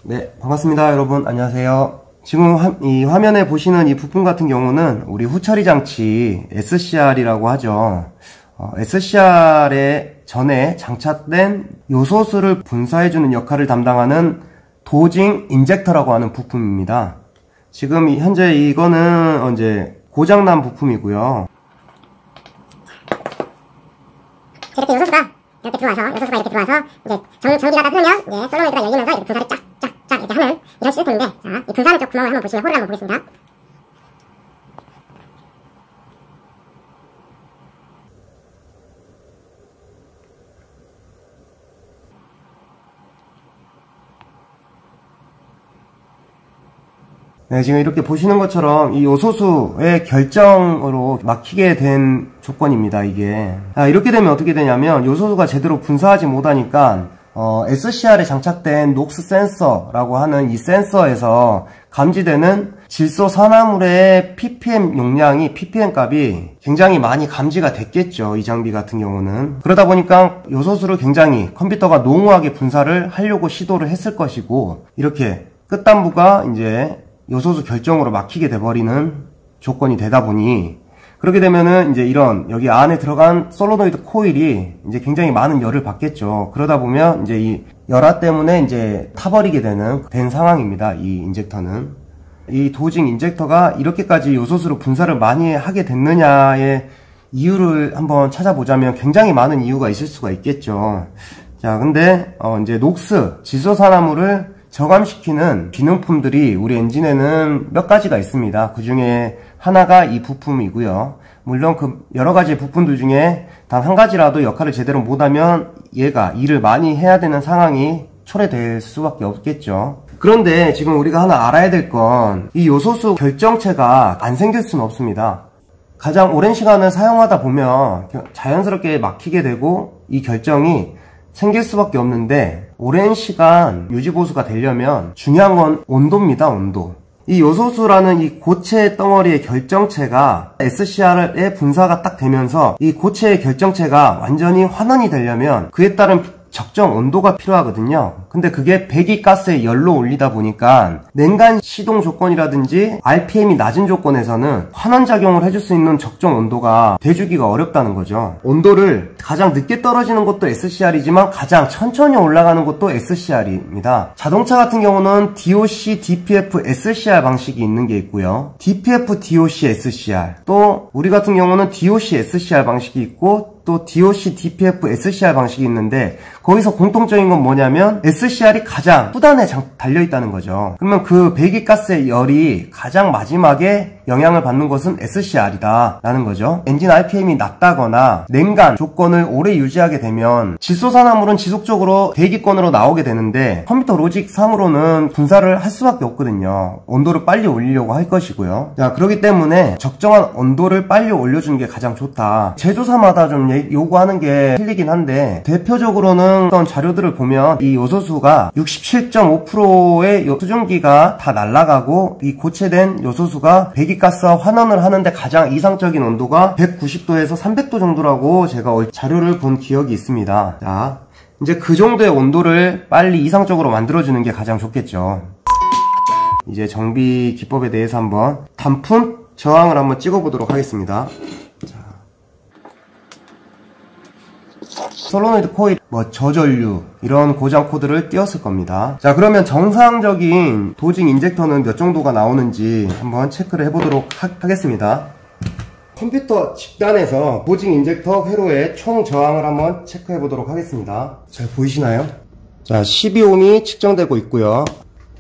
네, 반갑습니다. 여러분, 안녕하세요. 지금 이 화면에 보시는 이 부품 같은 경우는 우리 후처리 장치 SCR이라고 하죠. SCR에 전에 장착된 요소수를 분사해주는 역할을 담당하는 도징 인젝터라고 하는 부품입니다. 지금 현재 이거는 이제 고장난 부품이고요. 이렇게 요소수가 이렇게 들어와서 이제 전기가 다 흐르면 이제 솔노이드가 열리면서 이렇게 분사를 쫙쫙쫙 이렇게 하는 이런 시스템인데, 자, 이 분사하는 쪽 구멍을 한번 보시면 홀을 한번 보겠습니다. 네, 지금 이렇게 보시는 것처럼 이 요소수의 결정으로 막히게 된 조건입니다, 이게. 이렇게 되면 어떻게 되냐면 요소수가 제대로 분사하지 못하니까 SCR에 장착된 녹스 센서라고 하는 이 센서에서 감지되는 질소 산화물의 ppm 용량이, ppm 값이 굉장히 많이 감지가 됐겠죠, 이 장비 같은 경우는. 그러다 보니까 요소수를 굉장히 컴퓨터가 농후하게 분사를 하려고 시도를 했을 것이고, 이렇게 끝단부가 이제 요소수 결정으로 막히게 돼버리는 조건이 되다 보니, 그렇게 되면은 이제 이런 여기 안에 들어간 솔노이드 코일이 이제 굉장히 많은 열을 받겠죠. 그러다 보면 이제 이 열화 때문에 이제 타버리게 된 상황입니다. 이 인젝터는. 이 도징 인젝터가 이렇게까지 요소수를 분사를 많이 하게 됐느냐의 이유를 한번 찾아보자면 굉장히 많은 이유가 있을 수가 있겠죠. 자, 근데 이제 녹스, 질소산화물을 저감시키는 기능품들이 우리 엔진에는 몇 가지가 있습니다. 그 중에 하나가 이 부품이고요. 물론 그 여러 가지 부품들 중에 단 한 가지라도 역할을 제대로 못하면 얘가 일을 많이 해야 되는 상황이 초래될 수밖에 없겠죠. 그런데 지금 우리가 하나 알아야 될 건 이 요소수 결정체가 안 생길 수는 없습니다. 가장 오랜 시간을 사용하다 보면 자연스럽게 막히게 되고 이 결정이 생길 수밖에 없는데, 오랜 시간 유지보수가 되려면 중요한 건 온도입니다, 온도. 이 요소수라는 이 고체 덩어리의 결정체가 SCR의 분사가 딱 되면서 이 고체의 결정체가 완전히 환원이 되려면 그에 따른 적정 온도가 필요하거든요. 근데 그게 배기가스의 열로 올리다 보니까 냉간 시동 조건이라든지 RPM이 낮은 조건에서는 환원작용을 해줄 수 있는 적정 온도가 돼주기가 어렵다는 거죠. 온도를 가장 늦게 떨어지는 것도 SCR이지만 가장 천천히 올라가는 것도 SCR입니다. 자동차 같은 경우는 DOC, DPF, SCR 방식이 있는 게 있고요. DPF, DOC, SCR. 또 우리 같은 경우는 DOC, SCR 방식이 있고, 또 DOC, DPF, SCR 방식이 있는데, 거기서 공통적인 건 뭐냐면 SCR이 가장 후단에 달려있다는 거죠. 그러면 그 배기가스의 열이 가장 마지막에 영향을 받는 것은 SCR이다 라는 거죠. 엔진 RPM이 낮다거나 냉간 조건을 오래 유지하게 되면 질소산화물은 지속적으로 대기권으로 나오게 되는데, 컴퓨터 로직 상으로는 분사를 할 수밖에 없거든요. 온도를 빨리 올리려고 할 것이고요. 자, 그렇기 때문에 적정한 온도를 빨리 올려주는 게 가장 좋다. 제조사마다 좀 요구하는 게 틀리긴 한데, 대표적으로는 어떤 자료들을 보면 이 요소수가 67.5%의 수증기가 다 날아가고, 이 고체된 요소수가 배기가스와 환원을 하는데 가장 이상적인 온도가 190도에서 300도 정도라고 제가 자료를 본 기억이 있습니다. 자, 이제 그 정도의 온도를 빨리 이상적으로 만들어주는 게 가장 좋겠죠. 이제 정비 기법에 대해서 한번 단품 저항을 한번 찍어보도록 하겠습니다. 솔노이드 코일, 저전류 이런 고장 코드를 띄웠을 겁니다. 자, 그러면 정상적인 도징 인젝터는 몇 정도가 나오는지 한번 체크를 해보도록 하겠습니다. 컴퓨터 직단에서 도징 인젝터 회로의 총 저항을 한번 체크해 보도록 하겠습니다. 잘 보이시나요? 자, 12ohm이 측정되고 있고요.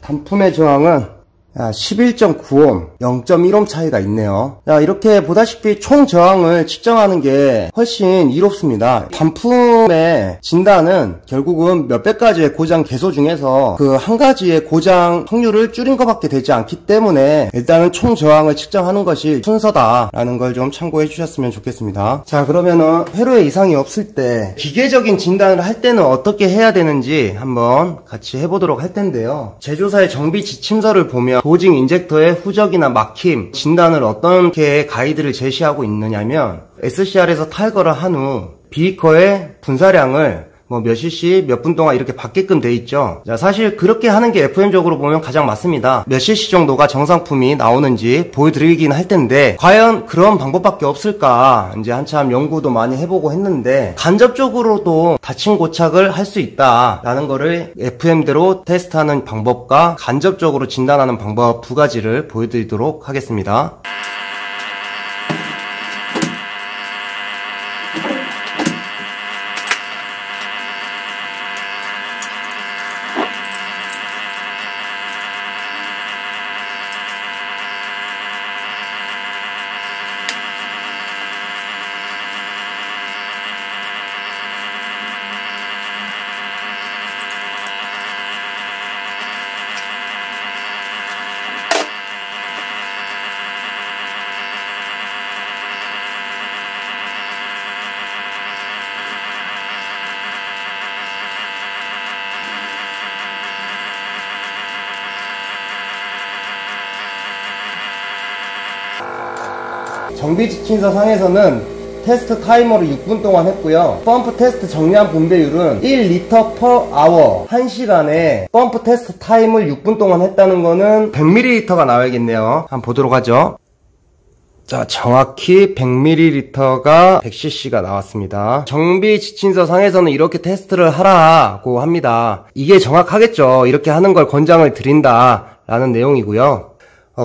단품의 저항은 11.9ohm, 0.1ohm 차이가 있네요. 자, 이렇게 보다시피 총 저항을 측정하는 게 훨씬 이롭습니다. 단품의 진단은 결국은 몇백 가지의 고장 개소 중에서 그 한 가지의 고장 확률을 줄인 것밖에 되지 않기 때문에 일단은 총 저항을 측정하는 것이 순서다라는 걸 좀 참고해 주셨으면 좋겠습니다. 자, 그러면은 회로에 이상이 없을 때 기계적인 진단을 할 때는 어떻게 해야 되는지 한번 같이 해보도록 할 텐데요. 제조사의 정비 지침서를 보면 도징 인젝터의 후적이나 막힘 진단을 어떻게 가이드를 제시하고 있느냐면, SCR에서 탈거를 한 후 비커의 분사량을 뭐 몇 cc 몇 분 동안 이렇게 받게끔 돼 있죠. 자, 사실 그렇게 하는 게 FM적으로 보면 가장 맞습니다. 몇 cc 정도가 정상품이 나오는지 보여드리긴 할 텐데 과연 그런 방법밖에 없을까 이제 한참 연구도 많이 해보고 했는데 간접적으로도 닫힌 고착을 할 수 있다라는 거를 FM대로 테스트하는 방법과 간접적으로 진단하는 방법 두 가지를 보여드리도록 하겠습니다. 정비 지침서 상에서는 테스트 타이머를 6분 동안 했고요. 펌프 테스트 정량 분배율은 1L per hour 1시간에 펌프 테스트 타임을 6분 동안 했다는 거는 100ml가 나와야겠네요. 한번 보도록 하죠. 자, 정확히 100ml가 100cc가 나왔습니다. 정비 지침서 상에서는 이렇게 테스트를 하라고 합니다. 이게 정확하겠죠. 이렇게 하는 걸 권장을 드린다 라는 내용이고요.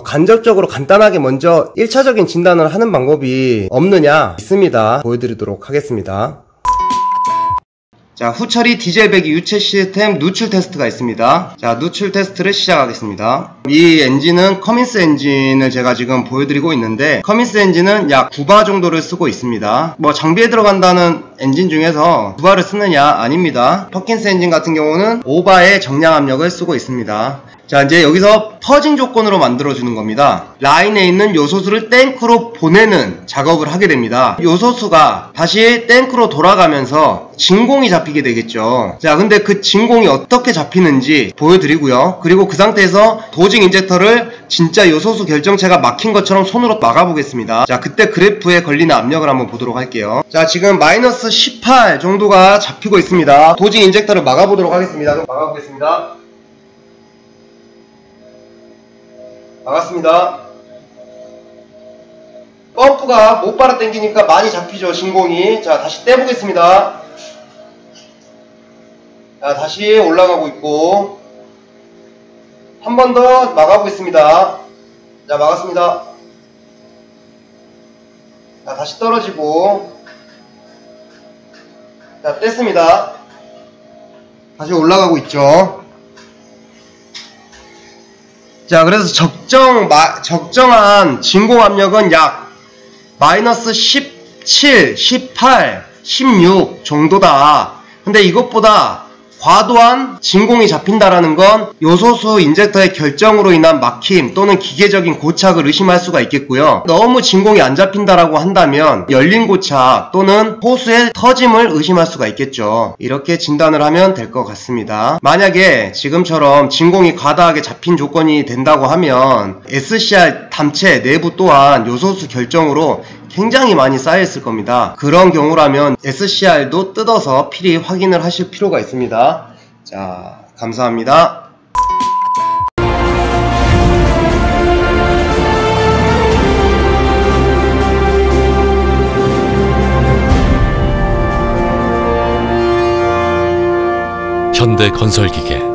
간접적으로 간단하게 먼저 1차적인 진단을 하는 방법이 없느냐 있습니다. 보여드리도록 하겠습니다. 자, 후처리 디젤 배기 유체 시스템 누출 테스트가 있습니다. 자, 누출 테스트를 시작하겠습니다. 이 엔진은 커민스 엔진을 제가 지금 보여드리고 있는데 커민스 엔진은 약 9바 정도를 쓰고 있습니다. 뭐 장비에 들어간다는 엔진 중에서 9바를 쓰느냐? 아닙니다. 퍼킨스 엔진 같은 경우는 5바의 정량 압력을 쓰고 있습니다. 자, 이제 여기서 퍼징 조건으로 만들어주는 겁니다. 라인에 있는 요소수를 탱크로 보내는 작업을 하게 됩니다. 요소수가 다시 탱크로 돌아가면서 진공이 잡히게 되겠죠. 자, 근데 그 진공이 어떻게 잡히는지 보여드리고요. 그리고 그 상태에서 도징 인젝터를 진짜 요소수 결정체가 막힌 것처럼 손으로 막아보겠습니다. 자, 그때 그래프에 걸리는 압력을 한번 보도록 할게요. 자, 지금 마이너스 18 정도가 잡히고 있습니다. 도징 인젝터를 막아보도록 하겠습니다. 그럼 막아보겠습니다. 막았습니다. 펌프가 못 빨아 당기니까 많이 잡히죠, 진공이. 자, 다시 떼보겠습니다. 자, 다시 올라가고 있고 한 번 더 막아보겠습니다. 자, 막았습니다. 자, 다시 떨어지고 자, 뗐습니다. 다시 올라가고 있죠. 자, 그래서 적정한 진공 압력은 약 마이너스 17, 18, 16 정도다. 근데 이것보다 과도한 진공이 잡힌다라는 건 요소수 인젝터의 결정으로 인한 막힘 또는 기계적인 고착을 의심할 수가 있겠고요. 너무 진공이 안 잡힌다라고 한다면 열린 고착 또는 호수의 터짐을 의심할 수가 있겠죠. 이렇게 진단을 하면 될 것 같습니다. 만약에 지금처럼 진공이 과다하게 잡힌 조건이 된다고 하면 SCR 탐체 내부 또한 요소수 결정으로 굉장히 많이 쌓여있을 겁니다. 그런 경우라면 SCR도 뜯어서 필히 확인을 하실 필요가 있습니다. 자, 감사합니다. 현대건설기계